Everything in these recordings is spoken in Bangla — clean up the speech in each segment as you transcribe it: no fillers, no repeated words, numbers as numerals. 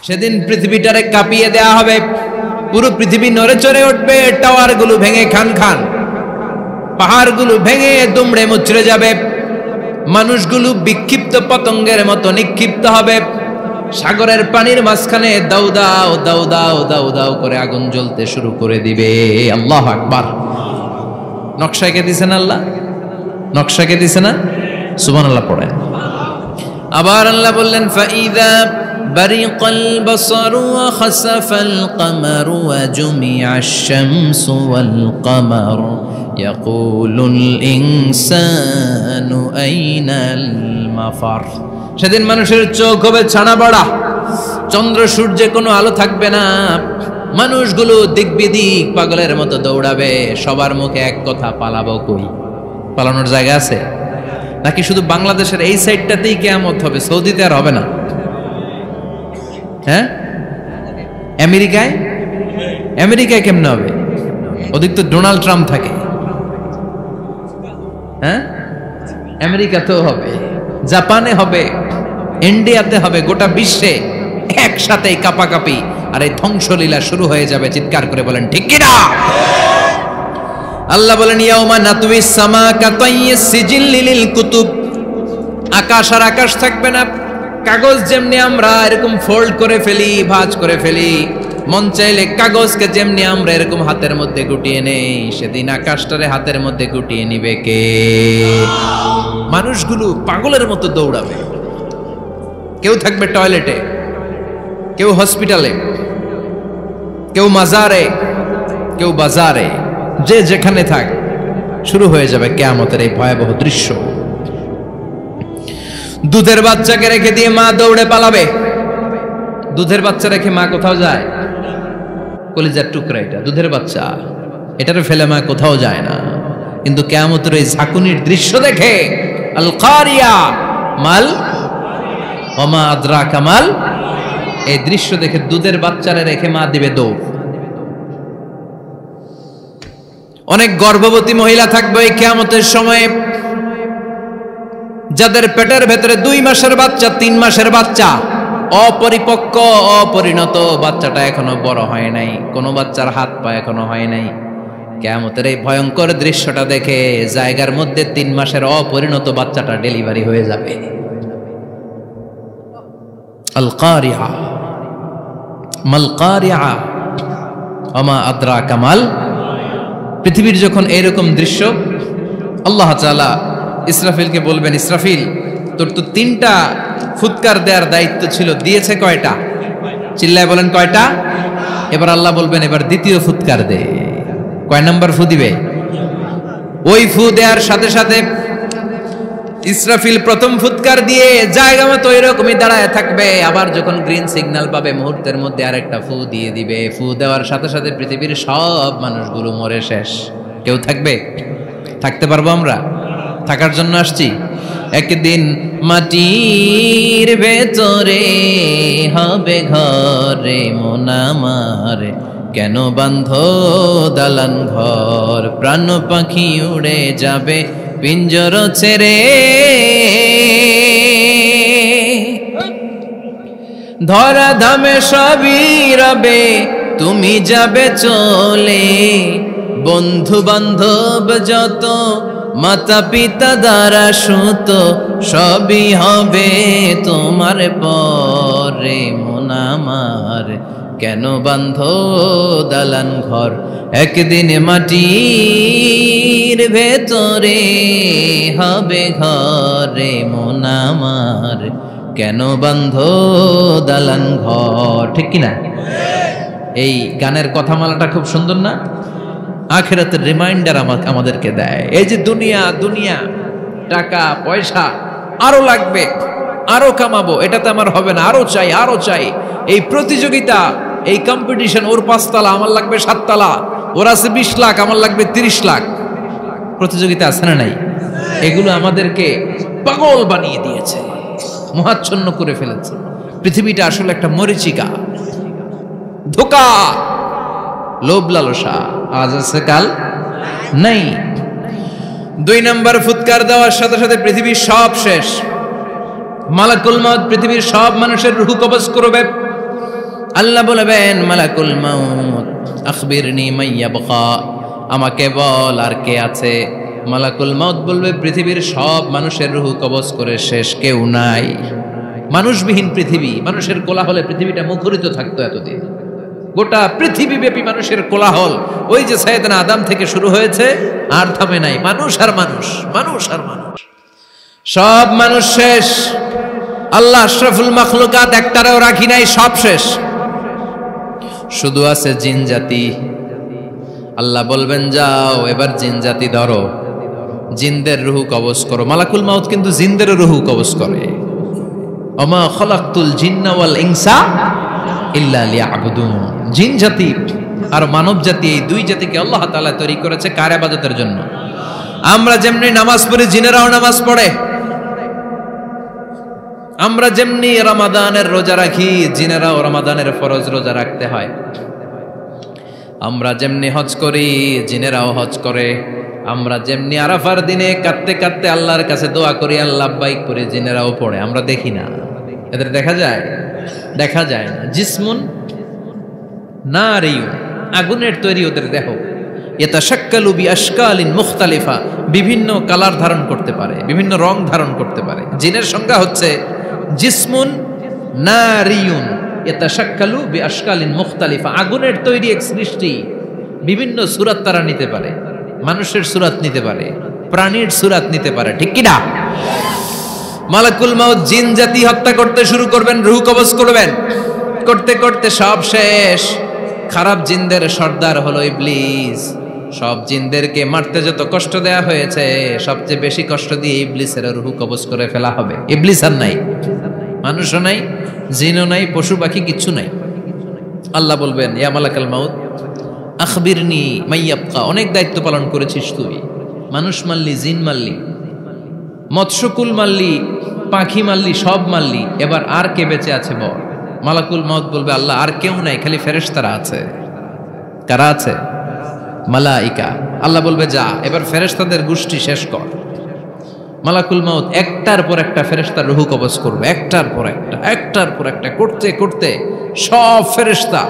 সেদিন পৃথিবীটারে কাঁপিয়ে দেয়া হবে, পুরো পৃথিবী নড়ে চড়ে উঠবে, টাওয়ারগুলো ভেঙে খান খান, পাহাড়গুলো ভেঙে দুমড়ে মুচড়ে যাবে, মানুষগুলো বিক্ষিপ্ত পতঙ্গের মতো নিক্ষিপ্ত হবে, সাগরের পানির মাঝখানে দাউ দাউ দাউ দাউ দাউ দাউ করে আগুন জ্বলতে শুরু করে দিবে। আল্লাহু আকবার। নকশাকে দিছেন আল্লাহ, নকশাকে দিছে না? সুবহানাল্লাহ পড়েন। আবার আল্লাহ বললেন ফাইদা বারিকাল বাসারু ওয়া খাসাফাল কমারু ওয়া জুমিআশ শামসু ওয়াল কমারু ইয়াকুলুল ইনসানু আইনাল মাফার। সেদিন মানুষের চোখ হবে ছানা বড়া, চন্দ্র সূর্যে কোনো আলো থাকবে না, মানুষগুলো দিক বিদিক পাগলের মতো দৌড়াবে, সবার মুখে এক কথা, পালাবো কই? পালানোর জায়গা আছে নাকি শুধু বাংলাদেশের এই সাইডটাতেই কিয়ামত হবে, সৌদিতে আর হবে না? হ্যাঁ, আমেরিকায়, আমেরিকায় কেমনে হবে? ওদিক তো ডোনাল্ড ট্রাম্প থাকে। হ্যাঁ, আমেরিকাতেও হবে, জাপানে হবে, ইন্ডিয়াতে হবে, গোটা বিশ্বে একসাথে কাপাকাপি আর এই ধ্বংসলীলা শুরু হয়ে যাবে। চিৎকার করে বলেন ঠিক কিনা? আল্লাহ বলেন ইয়াউমা নাতউইস সামা কাতাইয়িস সিজিল লিল কুতুব। আকাশ আর আকাশ থাকবে না, কাগজ যেমনি আমরা এরকম ফোল্ড করে ফেলি, ভাঁজ করে ফেলি, মন চাইলে কাগজকে যেমনি আমরা এরকম হাতের মধ্যে গুটিয়ে নেই, সেদিন আকাশটারে হাতের মধ্যে গুটিয়ে নিবে কে? মানুষগুলো পাগলের মতো দৌড়াবে, কেউ থাকবে টয়লেটে, কেউ হসপিটালে, কেউ মাজারে, কেউ বাজারে, যে যেখানে থাক, শুরু হয়ে যাবে কিয়ামতের এই ভয়াবহ দৃশ্য। দুধের বাচ্চাকে রেখে দিয়ে মা দৌড়ে পালাবে। দুধের বাচ্চা রেখে মা কোথাও যায়? কলিজার টুকরা এটা, দুধের বাচ্চা, এটারে ফেলে মা কোথাও যায় না। কিন্তু কিয়ামতের এই ঝাঁকুনির দৃশ্য দেখে আল কারিয়া মাল ওমা আদরাকা মাল, এই দৃশ্য দেখে দুধের বাচ্চারে রেখে মা দিবে দৌড়। অনেক গর্ভবতী মহিলা থাকবে এই কিয়ামতের সময়ে, যাদের পেটের ভেতরে 2 মাসের বাচ্চা, 3 মাসের বাচ্চা, অপরিপক্ক অপরিণত, বাচ্চাটা এখনো বড় হয় নাই, কোনো বাচ্চার হাত পা এখনো হয় নাই। কিয়ামতের এই ভয়ঙ্কর দৃশ্যটা দেখে জায়গার মধ্যে 3 মাসের অপরিণত বাচ্চাটা ডেলিভারি হয়ে যাবে। আল কারিয়া মাল কারিয়া ওমা আদরাকা মাল। পৃথিবীর যখন এরকম দৃশ্য, আল্লাহ তাআলা ইসরাফিলকে বলবেন, ইসরাফিল তোর তো 3টা ফুৎকার দেওয়ার দায়িত্ব ছিল, দিয়েছে কয়টা? চিল্লায় বলেন কয়টা? এবার আল্লাহ বলবেন এবার দ্বিতীয় ফুৎকার দে। কয় নাম্বার ফু দিবে? ওই ফু দেওয়ার সাথে সাথে ইসরাফিল প্রথম ফুৎকার দিয়ে জায়গা মতো এরকমই দাঁড়ায় থাকবে, আবার যখন গ্রিন সিগন্যাল পাবে মুহূর্তের মধ্যে আরেকটা ফু দিয়ে দিবে। ফু দেওয়ার সাথে সাথে পৃথিবীর সব মানুষগুলো মরে শেষ, কেউ থাকবে? থাকতে পারবো আমরা? থাকার জন্য আসছি। একদিন মাটির ভেতরে হবে ঘরে মন আমার, কেন বান্ধ দালান ঘর, প্রাণ পাখি উড়ে যাবে পিঞ্জর ছেড়ে, ধরা ধামে সবই রবে তুমি যাবে চলে, বন্ধু বান্ধব যত মাতা পিতা দ্বারা সুত সবই হবে তোমার পরে মন আমার, কেন বান্ধ দালান ঘর, একদিন মাটির ভেতরে হবে ঘরে মন আমার, কেন বান্ধ দালান ঘর। ঠিক কিনা? এই গানের কথামালাটা খুব সুন্দর না? আখিরাতের রিমাইন্ডার আমাদেরকে দেয়। এই যে দুনিয়া দুনিয়া, টাকা পয়সা আরো লাগবে, আরো কামাবো, এটাতে আমার হবে না, আরো চাই আরো চাই। এই প্রতিযোগিতা, এই কম্পিটিশন, ওর 5 তলা আমার লাগবে 7 তলা, ওর আছে 20 লাখ আমার লাগবে 30 লাখ, প্রতিযোগিতা আছে না নাই? এগুলো আমাদেরকে পাগল বানিয়ে দিয়েছে, মোহাচ্ছন্ন করে ফেলেছে। পৃথিবীটা আসলে একটা মরিচিকা, ধোঁকা, লোভ লালসা, আজ আছে কাল নাই। 2 নম্বর ফুৎকার দেওয়ার সাথে সাথে পৃথিবীর সব শেষ। মালাকুল মউত পৃথিবীর সব মানুষের রূহ কবজ করবে। আল্লাহ বলবেন মালাকুল মাউত আখবিরনি মাইয়াবকা, আমাকে বল আর কে আছে। মালাকুল মাউত বলবে পৃথিবীর সব মানুষের রুহ কবজ করে শেষ, কেউ নাই। মানুষবিহীন পৃথিবী, মানুষের কোলাহলে পৃথিবীটা মুখরিত থাকতো এতদিন। গোটা পৃথিবীব্যাপী মানুষের কোলাহল, ওই যে সাইয়েদনা আদম থেকে শুরু হয়েছে আর থামে নাই। মানুষ আর মানুষ, মানুষ আর মানুষ, সব মানুষ শেষ। আল্লাহ আশরাফুল মাখলুকাত একটারেও রাখি নাই, সব শেষ। শুধু আছে জিন জাতি। আল্লাহ বলবেন যাও এবার জিন জাতি ধরো, জিনদের রুহ কবজ করো। মালাকুল মাউত কিন্তু জিনদের রুহ কবজ করে। ওমা খলাকতুল জিন্না ওয়াল ইনসা ইল্লা লিয়াবুদুন। জিন জাতি আর মানব জাতি, এই দুই জাতিকে আল্লাহ তাআলা তৈরি করেছে কার ইবাদতের জন্য। আমরা যেমনি নামাজ পড়ি, জিনেরাও নামাজ পড়ে। আমরা যেমনি রমাদানের রোজা রাখি, জিনেরাও রমাদানের ফরজ রোজা রাখতে হয়। আমরা যেমনি হজ করি, জিনেরাও হজ করে। আমরা যেমনি আরাফার দিনে কাঁদতে কাঁদতে আল্লাহর কাছে দোয়া করি, আল্লাহ লাব্বাইক করে, জিনেরাও পড়ে। আমরা দেখি না, এদের দেখা যায়? দেখা যায় না। জিসমুন নারিয়ুন, আগুনের তৈরি ওদের দেহ। ইয়াতাশাক্কালু বিআশকালিন মুখতালিফা, বিভিন্ন কালার ধারণ করতে পারে, বিভিন্ন রং ধারণ করতে পারে। জিনের সংজ্ঞা হচ্ছে জিসমুন নারিয়ুন ইয়াতাশাক্কালু বিআশকালিন মুখতালিফা, আগুনের তৈরি এক সৃষ্টি। বিভিন্ন সূরত তারা নিতে পারে, মানুষের সূরত নিতে পারে, প্রাণীর সূরত নিতে পারে, ঠিক কি না? মালাকুল মাউত জিন জাতি হত্যা করতে শুরু করবেন, রূহ কবজ করবেন। করতে করতে সব শেষ। খারাপ জিনদের সর্দার হলো ইবলিস। সব জিনদেরকে মারতে যত কষ্ট দেয়া হয়েছে, সবচেয়ে বেশি কষ্ট দিয়ে ইবলিসের রূহ কবজ করে ফেলা হবে। ইবলিস আর নাই, মানুষও নাই, জিনও নাই, পশু পাখি কিচ্ছু নাই। আল্লাহ বলবেন ইয়া মালাকাল মাউত আখবিরনি মাইয়াবকা, অনেক দায়িত্ব পালন করেছিস তুই। মানুষ মারলি, জিন মারলি, মৎস্যকুল মারলি, পাখি মারলি, সব মারলি, এবার আর কে বেঁচে আছে বল। মালাকুল মাউত বলবে আল্লাহ আর কেউ নাই, খালি ফেরেশতারা আছে। কারা আছে? মালাইকা। আল্লাহ বলবে যা এবার ফেরেশতাদের গোষ্ঠী শেষ কর। মালাকুল মাউত একটার পর একটা ফেরেশতার রূহ কবজ করবে, একটার পর একটা, একটার পর একটা, করতে করতে সব ফেরেশতা।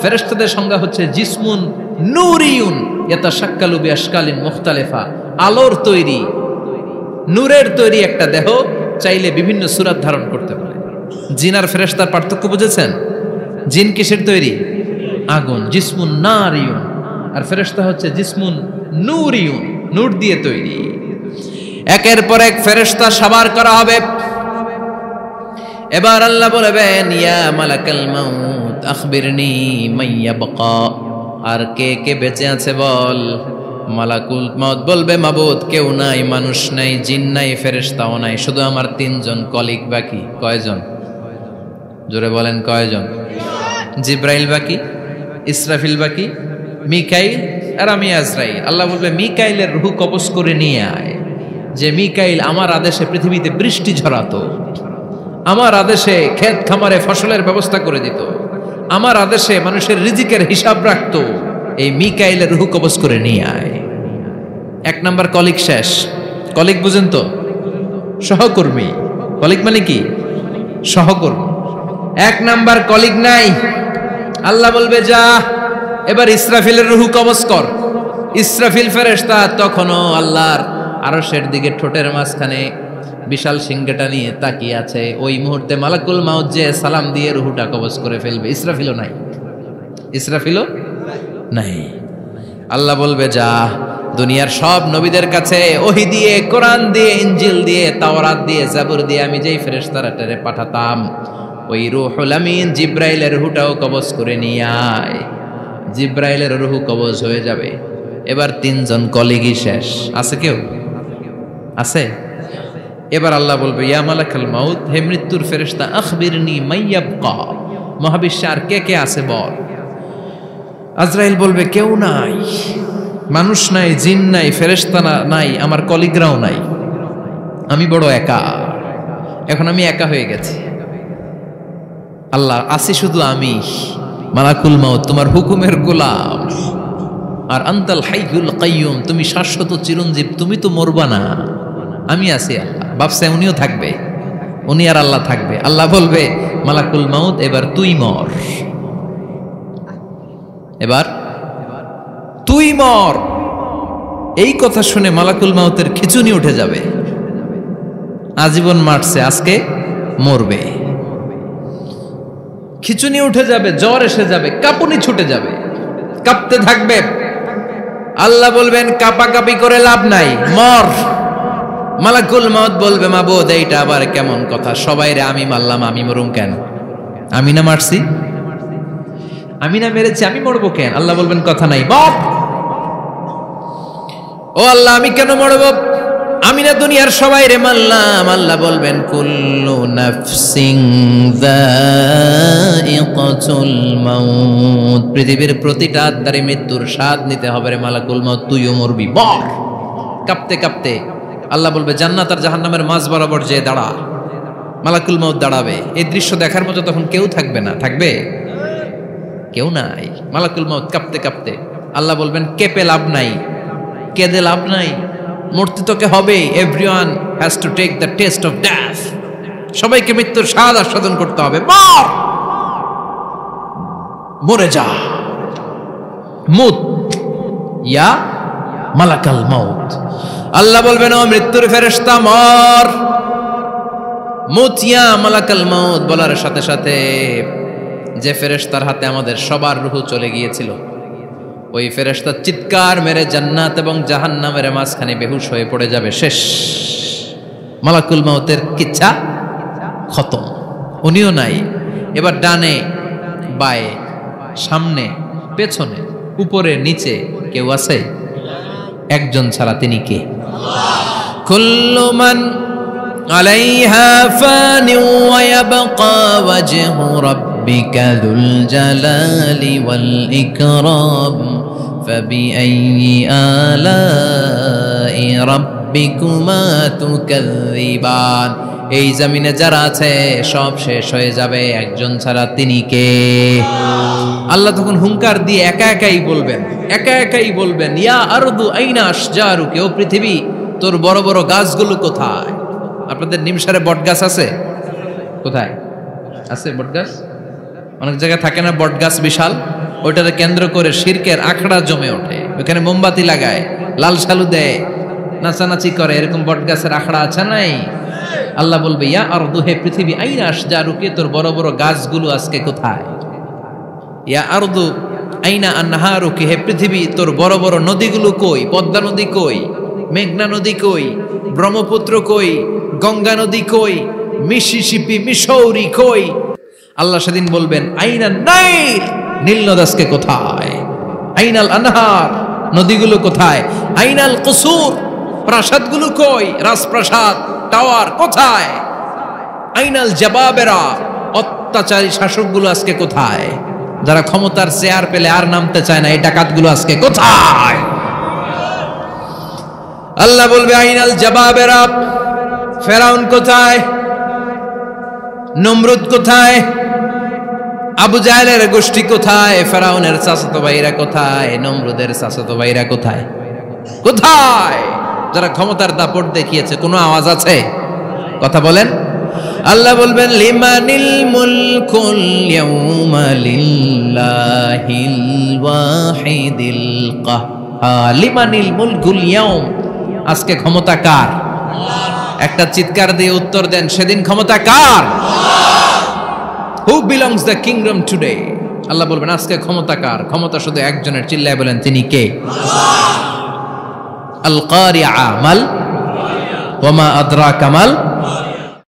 ফেরেশতাদের সংজ্ঞা হচ্ছে জিসমুন নূরিয়ুন ইয়াতাশাক্কালু বিআশকালিন মুখতালিফা, আলোর তৈরি, নূরের তৈরি একটা দেহ, চাইলে বিভিন্ন সূরত ধারণ করতে পারে। জিন আর ফেরেশতার পার্থক্য বুঝেছেন? জিন কিসের তৈরি? আগুন, জিসমুন নারিয়ুন। আর ফেরেশতা হচ্ছে জিসমুন নূরিয়ুন, নূর দিয়ে তৈরি। একের পর এক ফেরেশতা সাবার করা হবে। এবার আল্লাহ বলবেন ইয়া মালাকাল মাউত আখবিরনি মাইয়াবকা, আর কে কে বেঁচে আছে বল। মালাকুল মাউত বলবে মাবুদ কেউ নাই, মানুষ নাই, জিন নাই, ফেরেশতাও নাই, শুধু আমার তিনজন কলিগ বাকি। কয়জন? জোরে বলেন কয়জন? জিব্রাইল বাকি, ইসরাফিল বাকি, মিকাইল আর আমি আজরাইল। আল্লাহ বলবে মিকাইলের রূহ কবজ করে নিয়ে আয়। যে মিকাইল আমার আদেশে পৃথিবীতে বৃষ্টি ঝরাতো, আমার আদেশে ক্ষেত খামারে ফসলের ব্যবস্থা করে দিত, আমার আদেশে মানুষের রিজিকের হিসাব রাখতো, এই মিকাইলের রূহ কবজ করে নিয়ে আয়। এক নাম্বার কলিগ শেষ। কলিগ বুঝেন তো? সহকর্মী। কলিগ মানে কি? সহকর্মী। এক নাম্বার কলিগ নাই। আল্লাহ বলবে যা এবার ইসরাফিলের রূহ কবজ কর। ইসরাফিল ফেরেশতা তখনও আল্লাহর আরশের দিকে ঠোঁটের মাঝখানে বিশাল সিংহটা নিয়ে তাকিয়ে আছে। ওই মুহূর্তে মালাকুল মাউত যে সালাম দিয়ে রূহটা কবজ করে ফেলবে। ইসরাফিলও নাই, ইসরাফিলও নাই। আল্লাহ বলবে যা দুনিয়ার সব নবীদের কাছে ওহী দিয়ে, কোরআন দিয়ে, ইনজিল দিয়ে, তাওরাত দিয়ে, জাবুর দিয়ে আমি যেই ফেরেশতারে পাঠাতাম, ওই রূহুল আমিন জিব্রাইলের রূহটাও কবজ করে নিয়ে আয়। জিব্রাইলের রূহ কবজ হয়ে যাবে। এবার তিনজন কলিগই শেষ। আছে কেউ? আছে? এবার আল্লাহ বলবে ইয়া মালাকাল মাউত, হে মৃত্যুর ফেরেশতা আখবিরনি মাইয়াবকা, মহাবিশ্বে আর কে কে আছে বল। আজরাইল বলবে কেউ নাই, মানুষ নাই, জিন নাই, ফেরেশতা নাই, আমার কলিগরাও নাই, আমি বড় একা। এখন আমি একা হয়ে গেছি। আল্লাহ আসি শুধু আমি। মালাকুল মাউত তোমার হুকুমের গোলাম। আর আনতাল হাইয়ুল কাইয়ুম, তুমি শাশ্বত চিরঞ্জীব, তুমি তো মরবা না, আমি আছি। আল্লাহ ভাবছে উনিও থাকবে, উনি আর আল্লাহ থাকবে। আল্লাহ বলবে মালাকুল মাউত এবার তুই মর। এবার তুই মর, এই কথা শুনে মালাকুল মাউতের খিচুনি উঠে যাবে। আজীবন মারছে, আজকে মরবে। খিচুনি উঠে যাবে, জ্বর এসে যাবে, কাঁপুনি ছুটে যাবে, কাঁপতে থাকবে। আল্লাহ বলবেন কাঁপাকাঁপি করে লাভ নাই, মর। মালাকুল মাউত বলবে মাবুদ এইটা আবার কেমন কথা, সবাই রে আমি মারলাম, আমি মরুম কেন? আমি না মারছি, আমি না মেরেছি, আমি মরবো কেন? আল্লাহ বলবেন কথা নাই, মর। ও আল্লাহ আমি কেন মরব? আমি না দুনিয়ার সবাই রে মারলাম। আল্লাহ বলবেন কুল্লু নাফসিন যায়িকাতুল মাউত, পৃথিবীর প্রতিটা আত্মারে মৃত্যুর স্বাদ নিতে হবে রে মালাকুল মাউত, তুইও মরবি, মর। কাঁপতে কাঁপতে আল্লাহ বলবে জান্নাত আর জাহান্নামের মাঝ বরাবর যে দাঁড়া। মালাকুল মাউত দাঁড়াবে, এই দৃশ্য দেখার মতো তখন কেউ থাকবে না, থাকবে কেউ নাই। মালাকুল মাউত কাঁপতে কাঁপতে আল্লাহ বলবেন কেঁপে লাভ নাই, কেঁদে লাভ নাই, মরতে তোকে হবে। Everyone has to take the test of death, সবাইকে মৃত্যুর স্বাদ আস্বাদন করতে হবে। মর, মরে যা। মুত ইয়া মালাকাল মাউত। আল্লাহ বলবেন ও মৃত্যুর ফেরেশতা মর। মুত ইয়া মালাকাল মাউত বলার সাথে সাথে যে ফেরেশতার হাতে আমাদের সবার রূহ চলে গিয়েছিল, ওই ফেরেশতা চিৎকার মেরে জান্নাত এবং জাহান্নামের মাঝখানে বেহুশ হয়ে পড়ে যাবে, শেষ। মালাকুল মাউতের কিচ্ছা খতম, উনিও নাই। এবার ডানে বায়ে সামনে পেছনে উপরে নিচে কেউ আছে? একজন ছাড়া, তিনি কে? কুল্লু মান আলাইহা ফানি ওয়া ইয়াবকা ওয়াজহু রাব্বিকা যুল জালালি ওয়াল ইকরাম ফাবিআইয়ি আলাই রাব্বিকুমা তুকাযযিবান। এই জমিনে যারা আছে সব শেষ হয়ে যাবে, একজন ছাড়া, তিনি কে? আল্লাহ তখন হুঙ্কার দিয়ে একা একাই বলবেন, একা একাই বলবেন ইয়া আরদু আইনা আশজারুকি, ও পৃথিবী তোর বড় বড় গাছগুলো কোথায়? আপনাদের নিমসারে বট গাছ আছে? কোথায় আছে বট গাছ? অনেক জায়গায় থাকে না বট গাছ বিশাল, ওইটাকে কেন্দ্র করে শিরকের আখড়া জমে ওঠে, ওখানে মোমবাতি লাগায়, লাল সালু দেয়, নাচানাচি করে, এরকম বট গাছের আখড়া আছে নাই? আল্লাহ বলবে ইয়া আরদু, হে পৃথিবী, আইনা আশজারুকি, তোর বড় বড় গাছগুলো আজকে কোথায়? ইয়া আরদু আইনা আনহারুকি, হে পৃথিবী তোর বড় বড় নদীগুলো কই? পদ্মা নদী কই? মেঘনা নদী কই? ব্রহ্মপুত্র কই? গঙ্গা নদী কই? মিসিসিপি, মিসৌরি কই? আল্লাহ সেদিন বলবেন আইনা নাইল, নীল নদ আজকে কোথায়? আইনাল আনহার, নদীগুলো কোথায়? আইনাল কুসুর, প্রাসাদগুলো কই? রাজপ্রাসাদ, টাওয়ার কোথায়? আইনাল জাবাবেরা, অত্যাচারী শাসকগুলো আজকে কোথায়? যারা ক্ষমতার চেয়ার পেলে আর নামতে চায় না, এই ডাকাতগুলো আজকে কোথায়? আল্লাহ বলবে আইনাল জাবাবেরা, ফেরাউন কোথায়? নমরুদ কোথায়? আবু জাহেলের গোষ্ঠী কোথায়? ফেরাউনের চাচাতো ভাইরা কোথায়? নমরুদের চাচাতো ভাইরা কোথায়? কোথায়? যারা ক্ষমতার দাপট দেখিয়েছে, কোনো আওয়াজ আছে? কথা বলেন। আল্লাহ বলবেন লিমানিল মুলকুল ইয়াউমা লিল্লাহিল ওয়াহিদিল কাহ্হার। লিমানিল মুলকুল ইয়াউম, আজকে ক্ষমতা কার? একটা চিৎকার দিয়ে উত্তর দেন, সেদিন ক্ষমতা কার? Who belongs the kingdom today? আল্লাহ বলবেন আজকে ক্ষমতা কার? ক্ষমতা শুধু একজনের, চিল্লায় বলেন তিনি কে? আল কারিআ, মাল ওয়া মা আদরাকা মাল